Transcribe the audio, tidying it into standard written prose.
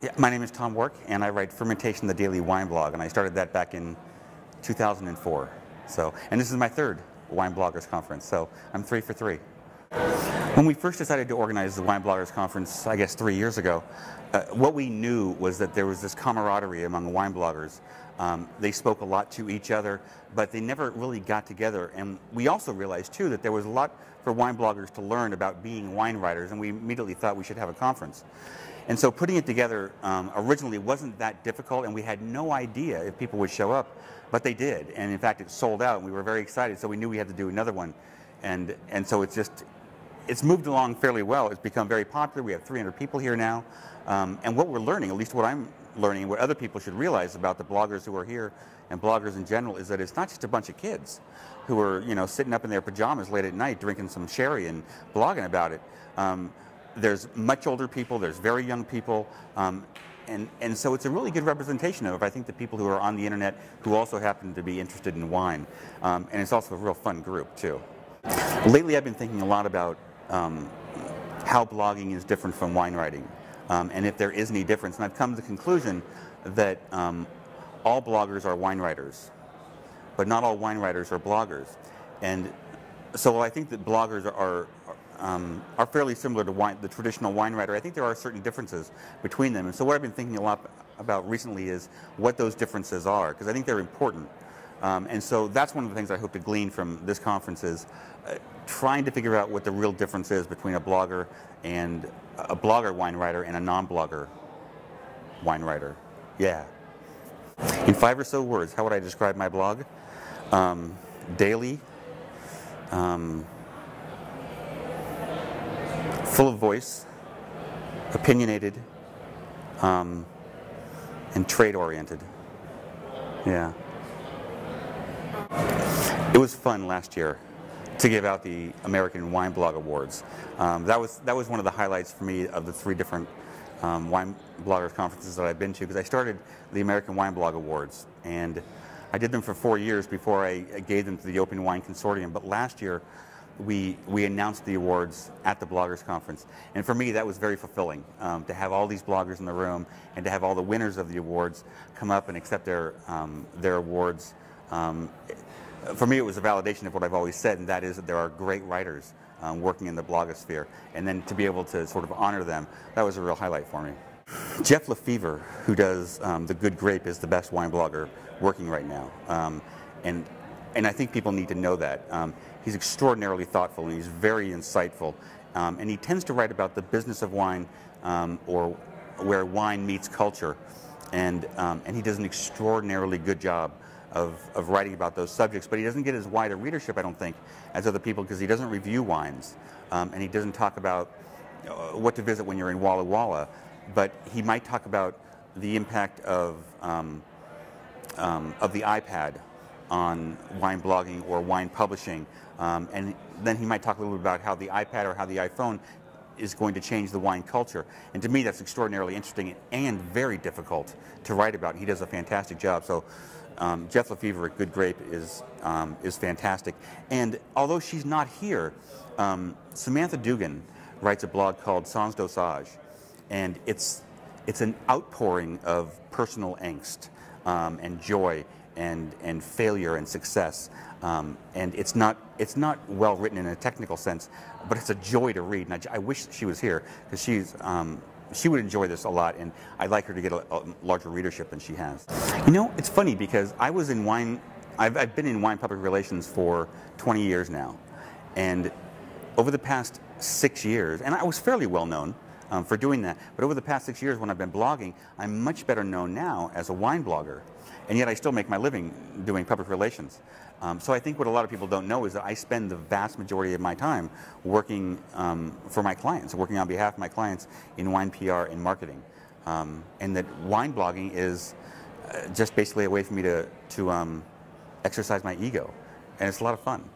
Yeah, my name is Tom Wark, and I write Fermentation, the daily wine blog, and I started that back in 2004. And this is my third Wine Bloggers Conference, so I'm 3 for 3. When we first decided to organize the Wine Bloggers Conference, I guess 3 years ago, what we knew was that there was this camaraderie among wine bloggers. They spoke a lot to each other, but they never really got together. And we also realized, too, that there was a lot for wine bloggers to learn about being wine writers, and we immediately thought we should have a conference. And so putting it together originally wasn't that difficult, and we had no idea if people would show up, but they did. And in fact, it sold out, and we were very excited, so we knew we had to do another one. And so it's moved along fairly well. It's become very popular. We have 300 people here now. And what we're learning, at least what I'm learning, and what other people should realize about the bloggers who are here and bloggers in general, is that it's not just a bunch of kids who are, sitting up in their pajamas late at night drinking some sherry and blogging about it. There's much older people, there's very young people, and so it's a really good representation of, I think, the people who are on the internet who also happen to be interested in wine. And it's also a real fun group, too. Lately, I've been thinking a lot about how blogging is different from wine writing, and if there is any difference. And I've come to the conclusion that all bloggers are wine writers, but not all wine writers are bloggers. And so while I think that bloggers are fairly similar to the traditional wine writer, I think there are certain differences between them. And so what I've been thinking a lot about recently is what those differences are, because I think they're important. And so that's one of the things I hope to glean from this conference is trying to figure out what the real difference is between a blogger wine writer and a non-blogger wine writer. Yeah. In 5 or so words, how would I describe my blog? Daily, full of voice, opinionated, and trade-oriented. Yeah. It was fun last year to give out the American Wine Blog Awards. That was one of the highlights for me of the 3 different wine bloggers conferences that I've been to, because I started the American Wine Blog Awards, and I did them for 4 years before I gave them to the Open Wine Consortium. But last year, we announced the awards at the Bloggers Conference, and for me that was very fulfilling, to have all these bloggers in the room and to have all the winners of the awards come up and accept their awards. For me, it was a validation of what I've always said, and that is that there are great writers working in the blogosphere, and then to be able to sort of honor them, that was a real highlight for me. Jeff Lefevre, who does The Good Grape, is the best wine blogger working right now, and I think people need to know that. He's extraordinarily thoughtful, and he's very insightful, and he tends to write about the business of wine, or where wine meets culture, and he does an extraordinarily good job of writing about those subjects, but he doesn't get as wide a readership, I don't think, as other people, because he doesn't review wines, and he doesn't talk about what to visit when you're in Walla Walla, but he might talk about the impact of the iPad on wine blogging or wine publishing, and then he might talk a little bit about how the iPad or how the iPhone is going to change the wine culture. And to me, that's extraordinarily interesting and very difficult to write about. And he does a fantastic job. So Jeff Lefevre at Good Grape is fantastic. And although she's not here, Samantha Dugan writes a blog called Sans Dosage, and it's an outpouring of personal angst and joy and failure and success, and it's not well written in a technical sense, but it's a joy to read. And I wish she was here, because she would enjoy this a lot, and I'd like her to get a larger readership than she has. It's funny, because I've been in wine public relations for 20 years now, and over the past 6 years, and I was fairly well known for doing that, but over the past 6 years when I've been blogging, I'm much better known now as a wine blogger, and yet I still make my living doing public relations. So I think what a lot of people don't know is that I spend the vast majority of my time working for my clients, working on behalf of my clients in wine PR and marketing, and that wine blogging is just basically a way for me to exercise my ego, and it's a lot of fun.